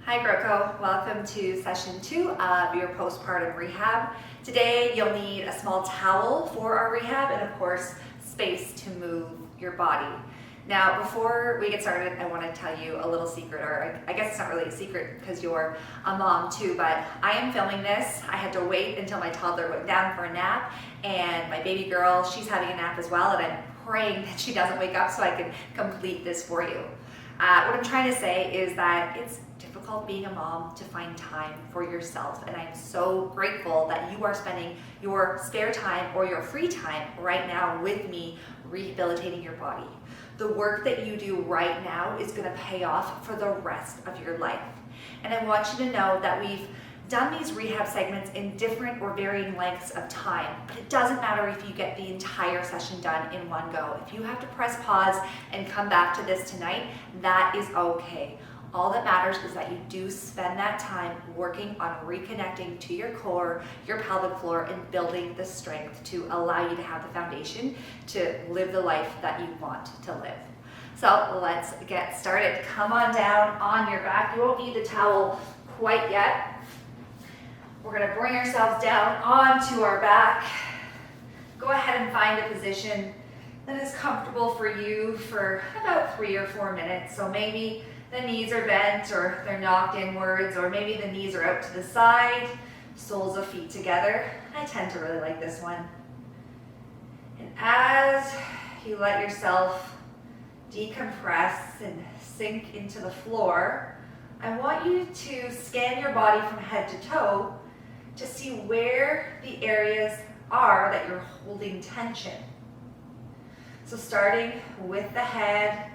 Hi Growco, welcome to session 2 of your postpartum rehab. Today you'll need a small towel for our rehab and of course space to move your body. Now before we get started, I want to tell you a little secret, or I guess it's not really a secret because you're a mom too, but I am filming this. I had to wait until my toddler went down for a nap, and my baby girl, she's having a nap as well, and I'm praying that she doesn't wake up so I can complete this for you. What I'm trying to say is that it's difficult being a mom to find time for yourself, and I'm so grateful that you are spending your spare time or your free time right now with me rehabilitating your body. The work that you do right now is going to pay off for the rest of your life. And I want you to know that we've done these rehab segments in different or varying lengths of time, but it doesn't matter if you get the entire session done in one go. If you have to press pause and come back to this tonight, that is okay. All that matters is that you do spend that time working on reconnecting to your core, your pelvic floor, and building the strength to allow you to have the foundation to live the life that you want to live. So let's get started. Come on down on your back. You won't need the towel quite yet. We're going to bring ourselves down onto our back. Go ahead and find a position that is comfortable for you for about 3 or 4 minutes. So maybe the knees are bent or they're knocked inwards, or maybe the knees are out to the side, soles of feet together. I tend to really like this one. And as you let yourself decompress and sink into the floor, I want you to scan your body from head to toe to see where the areas are that you're holding tension. So starting with the head,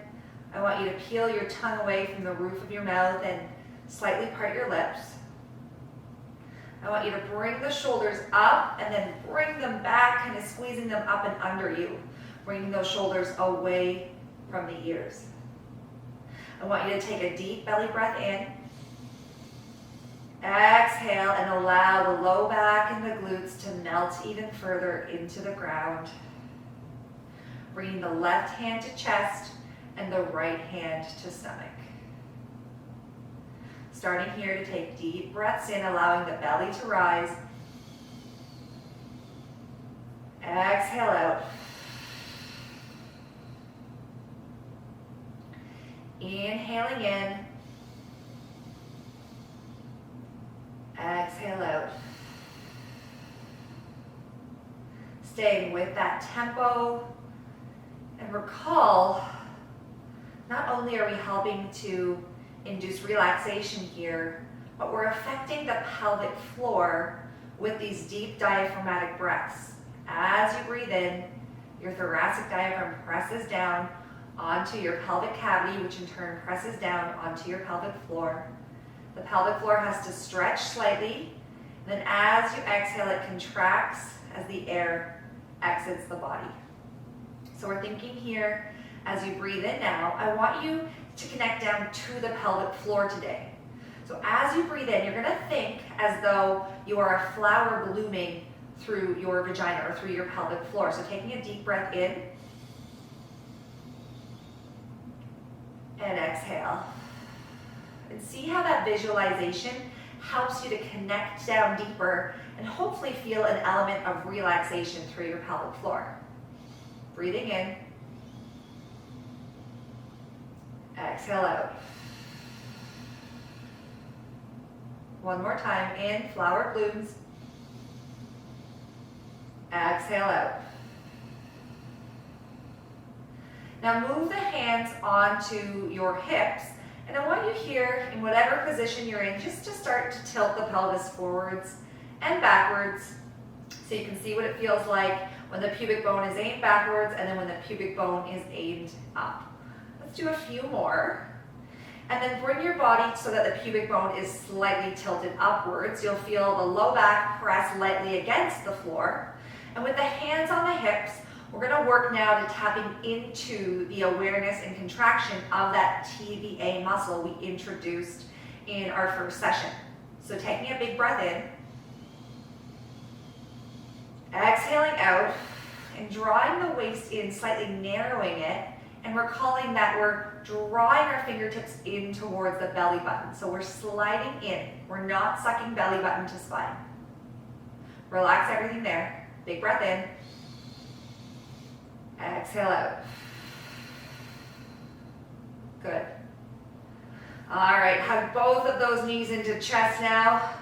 I want you to peel your tongue away from the roof of your mouth and slightly part your lips. I want you to bring the shoulders up and then bring them back, kind of squeezing them up and under you, bringing those shoulders away from the ears. I want you to take a deep belly breath in. Exhale and allow the low back and the glutes to melt even further into the ground. Bringing the left hand to chest and the right hand to stomach. Starting here to take deep breaths in, allowing the belly to rise. Exhale out. Inhaling in. Exhale out. Staying with that tempo, and recall, not only are we helping to induce relaxation here, but we're affecting the pelvic floor with these deep diaphragmatic breaths. As you breathe in, your thoracic diaphragm presses down onto your pelvic cavity, which in turn presses down onto your pelvic floor. The pelvic floor has to stretch slightly, and then as you exhale, it contracts as the air exits the body. So we're thinking here, as you breathe in now, I want you to connect down to the pelvic floor today. So as you breathe in, you're going to think as though you are a flower blooming through your vagina or through your pelvic floor. So taking a deep breath in and exhale. And see how that visualization helps you to connect down deeper and hopefully feel an element of relaxation through your pelvic floor. Breathing in. Exhale out. One more time. In, flower blooms. Exhale out. Now move the hands onto your hips. And I want you here, in whatever position you're in, just to start to tilt the pelvis forwards and backwards so you can see what it feels like when the pubic bone is aimed backwards and then when the pubic bone is aimed up. Let's do a few more. And then bring your body so that the pubic bone is slightly tilted upwards. You'll feel the low back press lightly against the floor. And with the hands on the hips, we're going to work now to tapping into the awareness and contraction of that TVA muscle we introduced in our first session. So taking a big breath in, exhaling out, and drawing the waist in, slightly narrowing it, and recalling that we're drawing our fingertips in towards the belly button. So we're sliding in. We're not sucking belly button to spine. Relax everything there. Big breath in. Exhale out. Good. All right, hug both of those knees into chest now.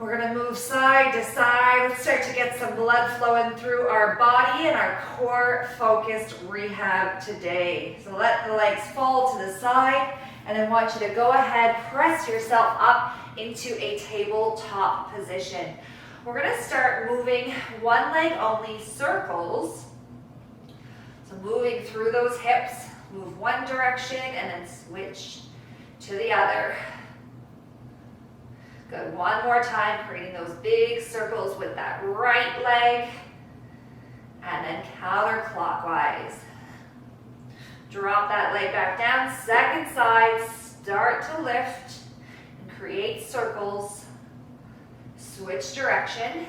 We're gonna move side to side. Let's start to get some blood flowing through our body and our core focused rehab today. So let the legs fall to the side, and I want you to go ahead, press yourself up into a tabletop position. We're gonna start moving one leg only, circles. So moving through those hips, move one direction and then switch to the other. Good, one more time, creating those big circles with that right leg, and then counterclockwise. Drop that leg back down, second side, start to lift and create circles. Switch direction.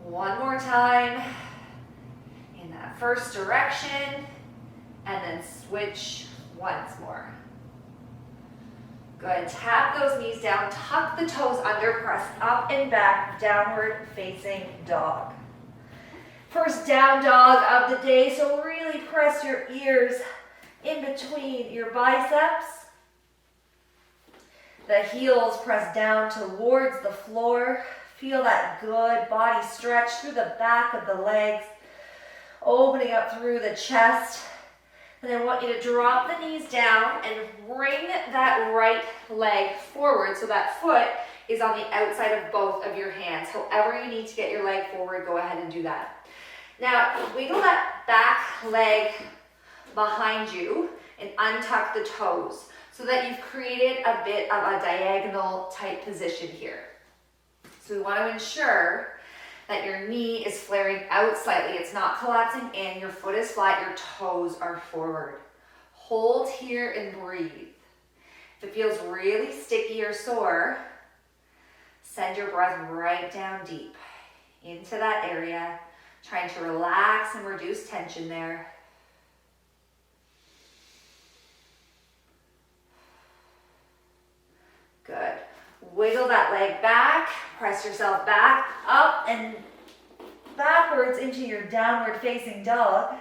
One more time in that first direction, and then switch once more. Good, tap those knees down, tuck the toes under, press up and back, downward facing dog. First down dog of the day, so really press your ears in between your biceps. The heels press down towards the floor. Feel that good body stretch through the back of the legs, opening up through the chest. And I want you to drop the knees down and bring that right leg forward so that foot is on the outside of both of your hands. However you need to get your leg forward, go ahead and do that. Now, wiggle that back leg behind you and untuck the toes so that you've created a bit of a diagonal type position here. So we want to ensure that your knee is flaring out slightly. It's not collapsing in. Your foot is flat. Your toes are forward. Hold here and breathe. If it feels really sticky or sore, send your breath right down deep into that area, trying to relax and reduce tension there. Good. Wiggle that leg back, press yourself back, up and backwards into your downward facing dog.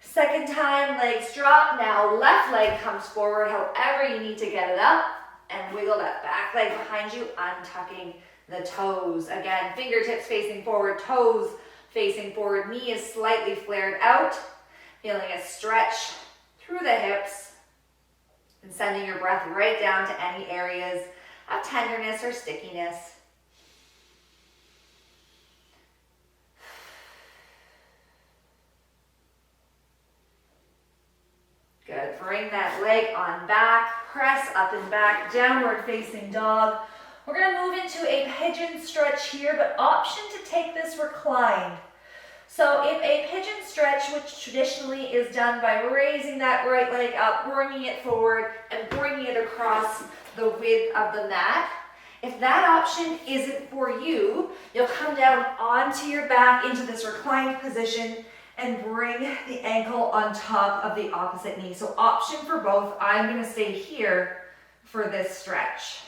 Second time, legs drop. Now left leg comes forward, however you need to get it up, and wiggle that back leg behind you, untucking the toes. Again, fingertips facing forward, toes facing forward, knee is slightly flared out, feeling a stretch through the hips, and sending your breath right down to any areas of tenderness or stickiness. Good, bring that leg on back, press up and back, downward facing dog. We're gonna move into a pigeon stretch here, but option to take this reclined. So if a pigeon stretch, which traditionally is done by raising that right leg up, bringing it forward, and bringing it across the width of the mat, if that option isn't for you, you'll come down onto your back into this reclined position and bring the ankle on top of the opposite knee. So option for both. I'm gonna stay here for this stretch.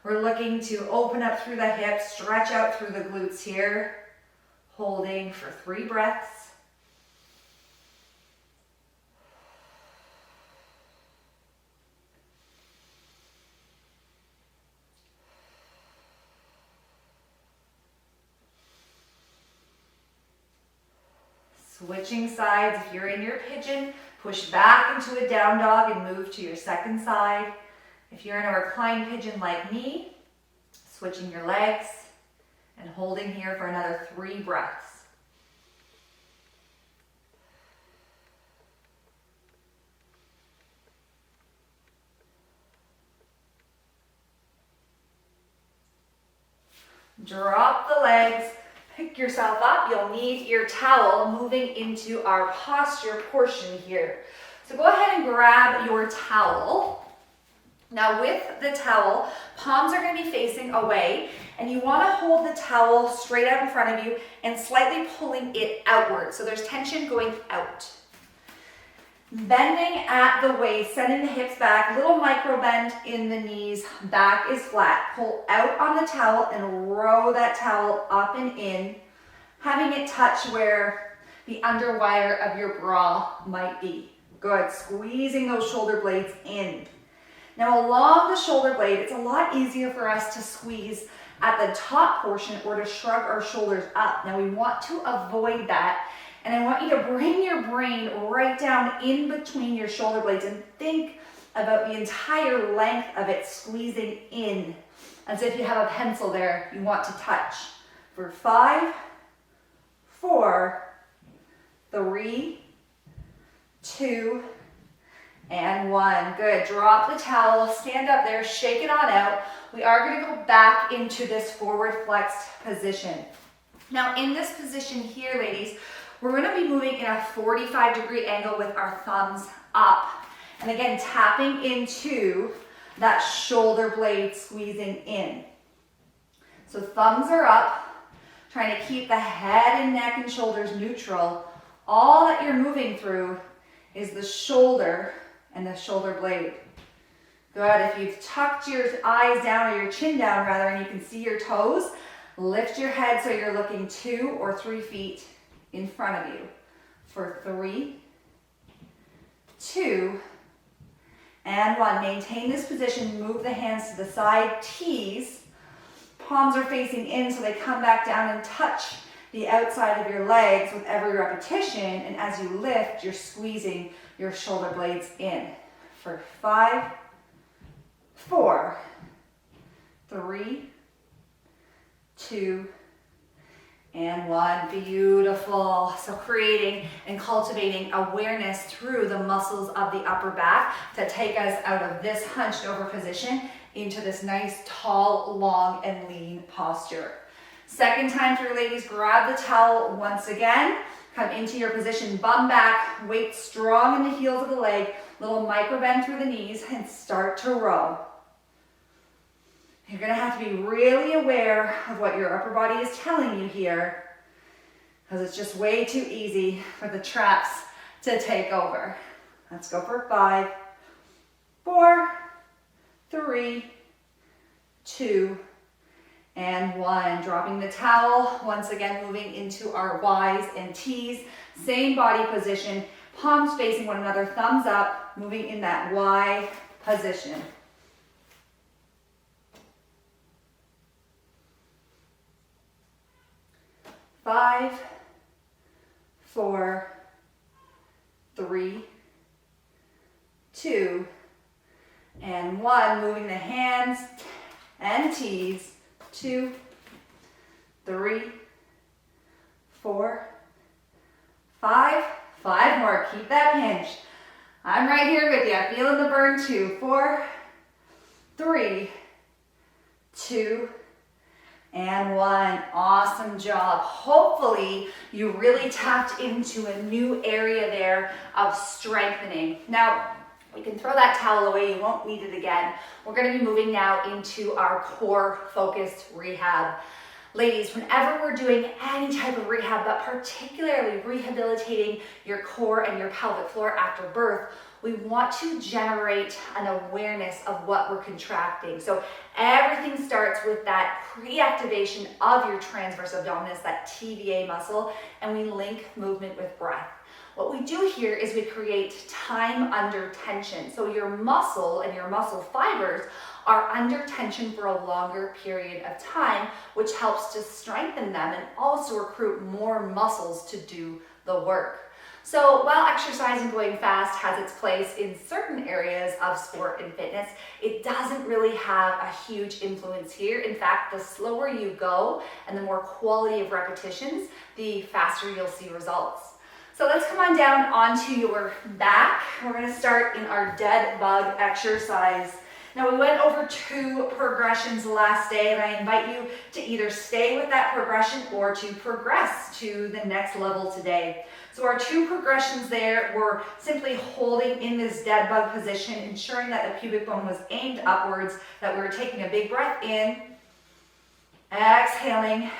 We're looking to open up through the hips, stretch out through the glutes here. Holding for 3 breaths. Switching sides. If you're in your pigeon, push back into a down dog and move to your second side. If you're in a reclined pigeon like me, switching your legs and holding here for another 3 breaths. Drop the legs, pick yourself up. You'll need your towel moving into our posture portion here. So go ahead and grab your towel. Now with the towel, palms are going to be facing away, and you want to hold the towel straight out in front of you and slightly pulling it outward. So there's tension going out. Bending at the waist, sending the hips back, little micro bend in the knees, back is flat. Pull out on the towel and row that towel up and in, having it touch where the underwire of your bra might be. Good, squeezing those shoulder blades in. Now along the shoulder blade, it's a lot easier for us to squeeze at the top portion or to shrug our shoulders up. Now we want to avoid that, and I want you to bring your brain right down in between your shoulder blades and think about the entire length of it squeezing in, as if you have a pencil there you want to touch. For 5, 4, 3, 2, and 1. Good. Drop the towel, stand up there, shake it on out. We are going to go back into this forward flexed position. Now in this position here, ladies, we're going to be moving in a 45-degree angle with our thumbs up. And again, tapping into that shoulder blade squeezing in. So thumbs are up, trying to keep the head and neck and shoulders neutral. All that you're moving through is the shoulder and the shoulder blade. Good. If you've tucked your eyes down or your chin down rather, and you can see your toes, lift your head so you're looking 2 or 3 feet in front of you. For 3, 2, and 1. Maintain this position. Move the hands to the side. Tease. Palms are facing in so they come back down and touch the outside of your legs with every repetition. And as you lift, you're squeezing your shoulder blades in. For 5, 4, 3, 2, and 1. Beautiful. So creating and cultivating awareness through the muscles of the upper back to take us out of this hunched over position into this nice, tall, long, and lean posture. Second time through, ladies, grab the towel once again. Come into your position, bum back, weight strong in the heels of the leg, little micro bend through the knees, and start to row. You're going to have to be really aware of what your upper body is telling you here, because it's just way too easy for the traps to take over. Let's go for 5, 4, 3, 2, and 1. Dropping the towel, once again moving into our Ys and Ts. Same body position, palms facing one another, thumbs up, moving in that Y position. 5, 4, 3, 2, and 1. Moving the hands and T's. 2, 3, 4, 5. 5 more. Keep that hinge. I'm right here with you. Feeling the burn. 2, 4, 3, 2, and 1. Awesome job. Hopefully you really tapped into a new area there of strengthening. Now, we can throw that towel away. You won't need it again. We're going to be moving now into our core focused rehab. Ladies, whenever we're doing any type of rehab, but particularly rehabilitating your core and your pelvic floor after birth, we want to generate an awareness of what we're contracting. So everything starts with that pre-activation of your transverse abdominis, that TVA muscle, and we link movement with breath. What we do here is we create time under tension. So your muscle and your muscle fibers are under tension for a longer period of time, which helps to strengthen them and also recruit more muscles to do the work. So while exercise and going fast has its place in certain areas of sport and fitness, it doesn't really have a huge influence here. In fact, the slower you go and the more quality of repetitions, the faster you'll see results. So let's come on down onto your back. We're going to start in our dead bug exercise. Now Now we went over 2 progressions last day, and I invite you to either stay with that progression or to progress to the next level today. So our 2 progressions there were simply holding in this dead bug position, ensuring that the pubic bone was aimed upwards, that we were taking a big breath in, exhaling,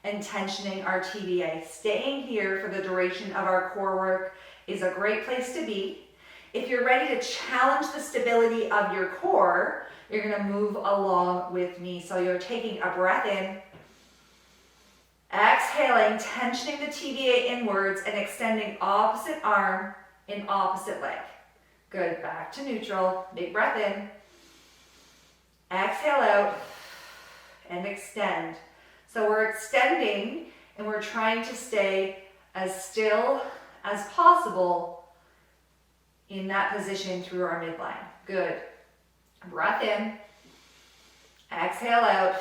and tensioning our TVA. Staying here for the duration of our core work is a great place to be. If you're ready to challenge the stability of your core, you're going to move along with me. So you're taking a breath in, exhaling, tensioning the TVA inwards and extending opposite arm in opposite leg. Good, back to neutral. Big breath in, exhale out, and extend. So we're extending and we're trying to stay as still as possible in that position through our midline. Good. Breath in, exhale out,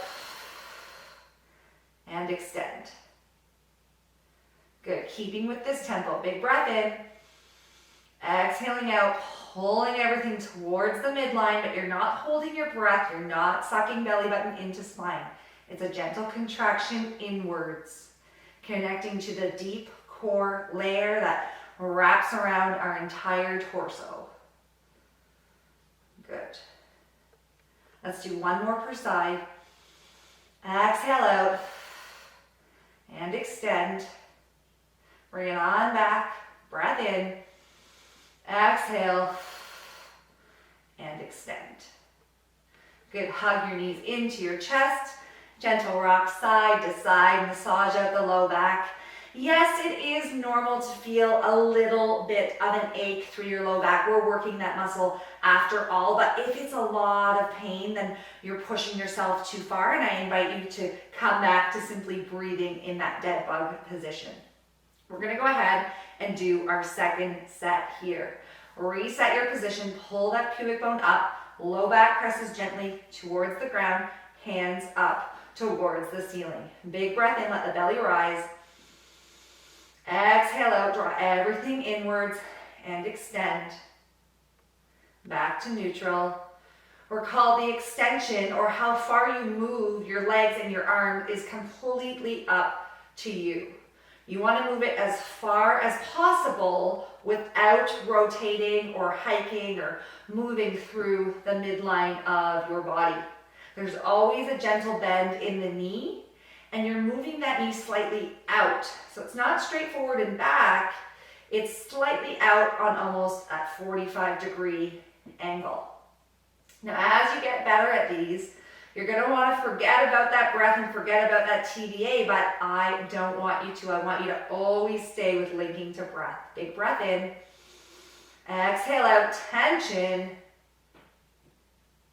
and extend. Good. Keeping with this tempo. Big breath in, exhaling out, pulling everything towards the midline, but you're not holding your breath. You're not sucking belly button into spine. It's a gentle contraction inwards, connecting to the deep core layer that wraps around our entire torso. Good. Let's do one more per side. Exhale out and extend. Bring it on back. Breath in. Exhale and extend. Good. Hug your knees into your chest. Gentle rock side to side, massage out the low back. Yes, it is normal to feel a little bit of an ache through your low back. We're working that muscle after all, but if it's a lot of pain, then you're pushing yourself too far, and I invite you to come back to simply breathing in that dead bug position. We're gonna go ahead and do our second set here. Reset your position, pull that pubic bone up, low back presses gently towards the ground, hands up towards the ceiling. Big breath in, let the belly rise. Exhale out, draw everything inwards and extend. Back to neutral. Recall the extension, or how far you move your legs and your arm, is completely up to you. You want to move it as far as possible without rotating or hiking or moving through the midline of your body. There's always a gentle bend in the knee, and you're moving that knee slightly out. So it's not straight forward and back, it's slightly out on almost a 45-degree angle. Now, as you get better at these, you're gonna wanna forget about that breath and forget about that TVA, but I don't want you to. I want you to always stay with linking to breath. Big breath in, exhale out, tension.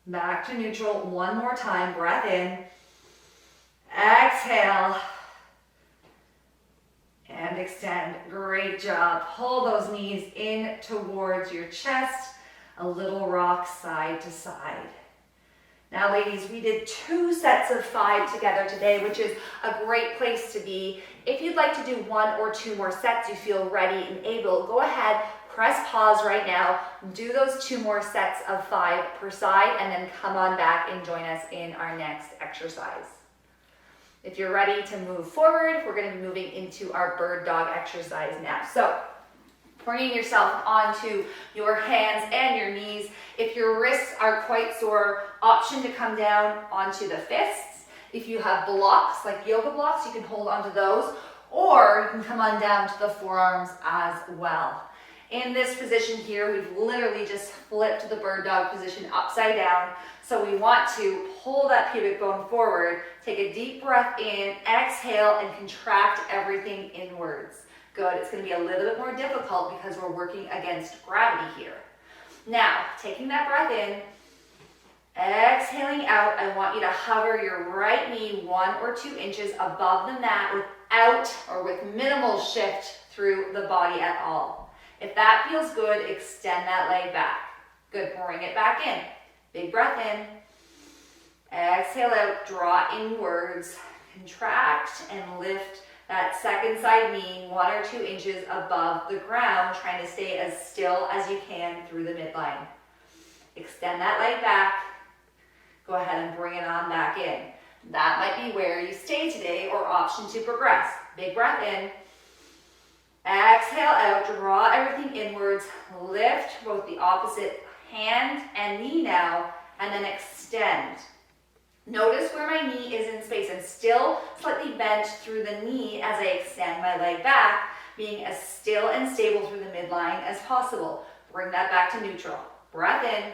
Back to neutral, one more time, breath in, exhale, and extend. Great job. Pull those knees in towards your chest, a little rock side to side. Now ladies, we did 2 sets of 5 together today, which is a great place to be. If you'd like to do 1 or 2 more sets, you feel ready and able, go ahead, press pause right now, do those 2 more sets of 5 per side, and then come on back and join us in our next exercise. If you're ready to move forward, we're going to be moving into our bird dog exercise now. So, bringing yourself onto your hands and your knees. If your wrists are quite sore, option to come down onto the fists. If you have blocks, like yoga blocks, you can hold onto those, or you can come on down to the forearms as well. In this position here, we've literally just flipped the bird dog position upside down. So we want to pull that pubic bone forward, take a deep breath in, exhale, and contract everything inwards. Good, it's gonna be a little bit more difficult because we're working against gravity here. Now, taking that breath in, exhaling out, I want you to hover your right knee 1 or 2 inches above the mat without or with minimal shift through the body at all. If that feels good, extend that leg back. Good, bring it back in. Big breath in. Exhale out, draw inwards, contract and lift that second side knee 1 or 2 inches above the ground, trying to stay as still as you can through the midline. Extend that leg back. Go ahead and bring it on back in. That might be where you stay today or option to progress. Big breath in. Exhale out, draw everything inwards. Lift both the opposite hand and knee now, and then extend. Notice where my knee is in space. I'm still slightly bent through the knee as I extend my leg back, being as still and stable through the midline as possible. Bring that back to neutral. Breath in.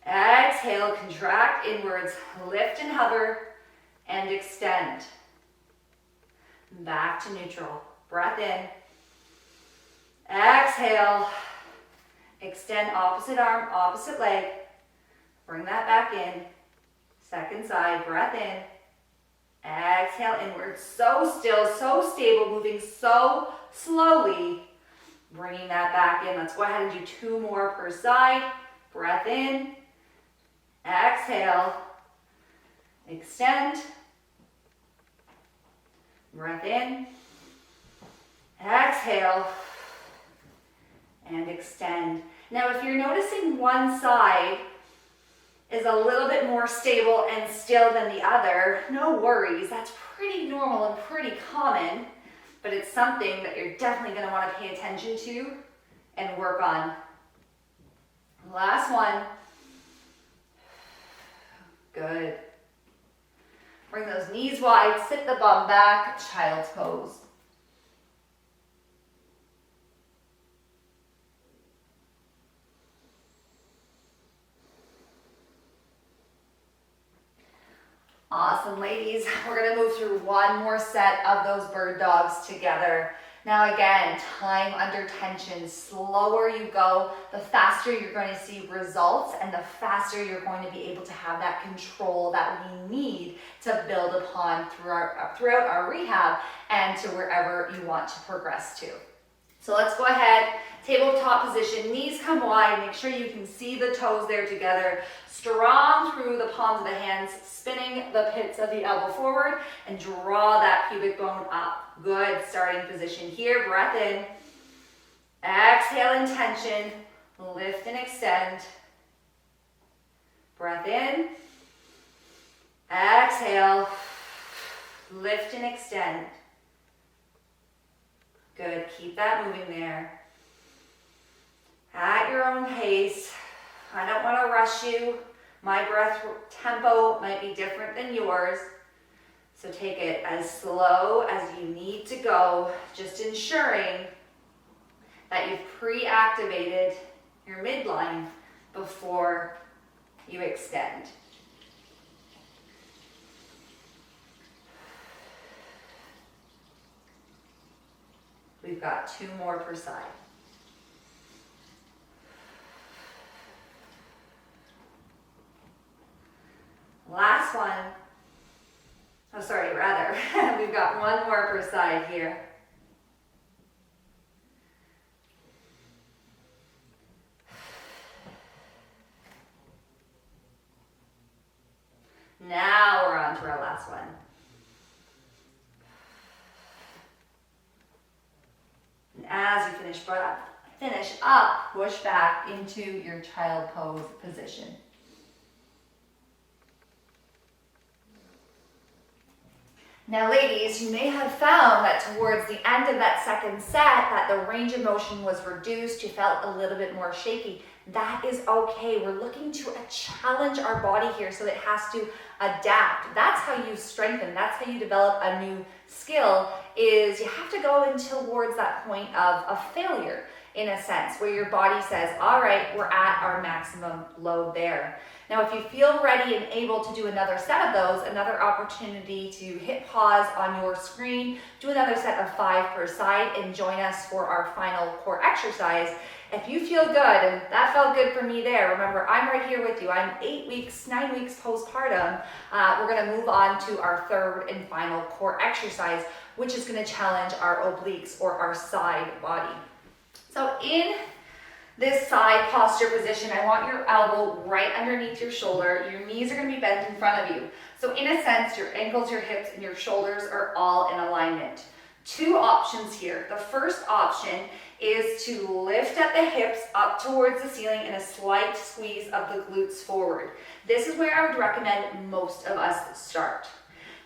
Exhale, contract inwards, lift and hover, and extend. Back to neutral. Breath in. Exhale. Extend opposite arm, opposite leg. Bring that back in. Second side, breath in. Exhale inward. So still, so stable, moving so slowly. Bringing that back in. Let's go ahead and do 2 more per side. Breath in. Exhale. Extend. Breath in. Exhale. And extend. Now, if you're noticing one side is a little bit more stable and still than the other, no worries. That's pretty normal and pretty common, but it's something that you're definitely going to want to pay attention to and work on. Last one. Good. Bring those knees wide, sit the bum back, child's pose. Awesome, ladies. We're going to move through one more set of those bird dogs together. Now again, time under tension. Slower you go, the faster you're going to see results and the faster you're going to be able to have that control that we need to build upon throughout our rehab and to wherever you want to progress to. So let's go ahead, tabletop position, knees come wide, make sure you can see the toes there together, strong through the palms of the hands, spinning the pits of the elbow forward, and draw that pubic bone up. Good, starting position here, breath in, exhale in tension, lift and extend, breath in, exhale, lift and extend. Good, keep that moving there. At your own pace. I don't want to rush you. My breath tempo might be different than yours. So take it as slow as you need to go, just ensuring that you've pre-activated your midline before you extend. We've got 2 more per side. Last one. Oh, sorry, rather. We've got 1 more per side here. Now we're on to our last one. And as you finish up, push back into your child pose position. Now ladies, you may have found that towards the end of that second set that the range of motion was reduced, you felt a little bit more shaky. That is okay. We're looking to challenge our body here so it has to adapt. That's how you strengthen, that's how you develop a new skill, is you have to go in towards that point of a failure in a sense, where your body says, all right, we're at our maximum load there. Now, if you feel ready and able to do another set of those, another opportunity to hit pause on your screen, do another set of 5 per side, and join us for our final core exercise. If you feel good, and that felt good for me there, remember, I'm right here with you. I'm 9 weeks postpartum. We're gonna move on to our 3rd and final core exercise, which is gonna challenge our obliques or our side body. So in this side posture position, I want your elbow right underneath your shoulder. Your knees are going to be bent in front of you. So in a sense, your ankles, your hips, and your shoulders are all in alignment. 2 options here. The first option is to lift at the hips up towards the ceiling and a slight squeeze of the glutes forward. This is where I would recommend most of us start.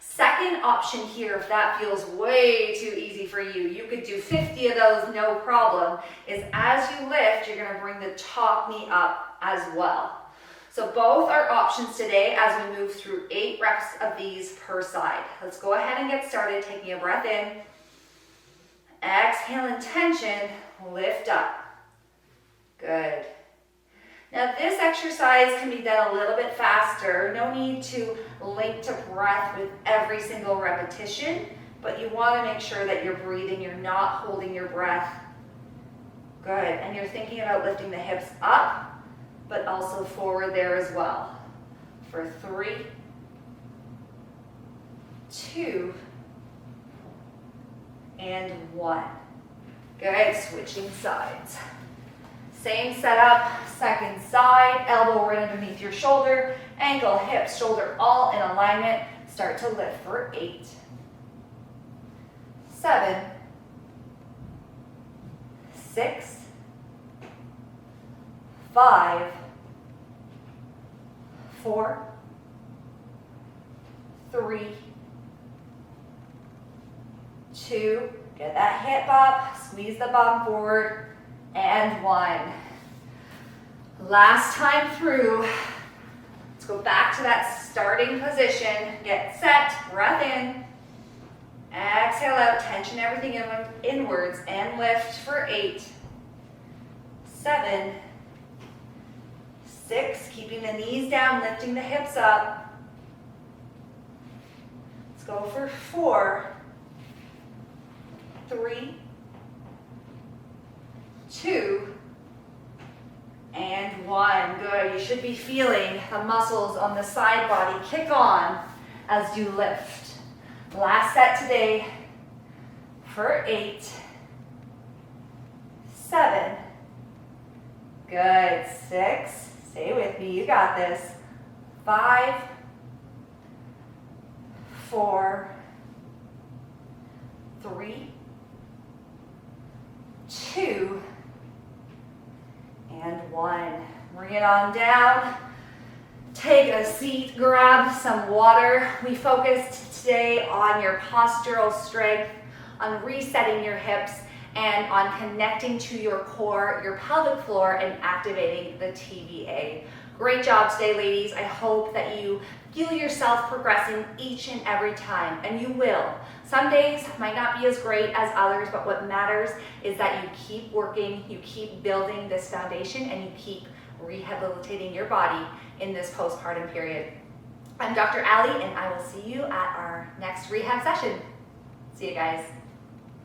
Second option here, if that feels way too easy for you, you could do 50 of those, no problem, is as you lift, you're gonna bring the top knee up as well. So both are options today as we move through 8 reps of these per side. Let's go ahead and get started, taking a breath in. Exhale in tension, lift up. Good. Now this exercise can be done a little bit faster. No need to link to breath with every single repetition, but you want to make sure that you're breathing, you're not holding your breath. Good, and you're thinking about lifting the hips up, but also forward there as well. For 3, 2, and 1. Good, switching sides. Same setup, second side, elbow right underneath your shoulder, ankle, hips, shoulder all in alignment. Start to lift for 8, 7, 6, 5, 4, 3, 2, get that hip up, squeeze the bum forward, and 1. Last time through, let's go back to that starting position, get set, breath in, exhale out, tension everything inwards, and lift for 8, 7, 6, keeping the knees down, lifting the hips up. Let's go for 4, 3, 2, and 1. Good. You should be feeling the muscles on the side body kick on as you lift. Last set today for 8, 7, good, 6, stay with me, you got this, 5, 4, 3, 2, and 1. Bring it on down. Take a seat, grab some water. We focused today on your postural strength, on resetting your hips, and on connecting to your core, your pelvic floor, and activating the TVA. Great job today, ladies. I hope that you feel yourself progressing each and every time, and you will. Some days might not be as great as others, but what matters is that you keep working, you keep building this foundation, and you keep rehabilitating your body in this postpartum period. I'm Dr. Ali, and I will see you at our next rehab session. See you guys.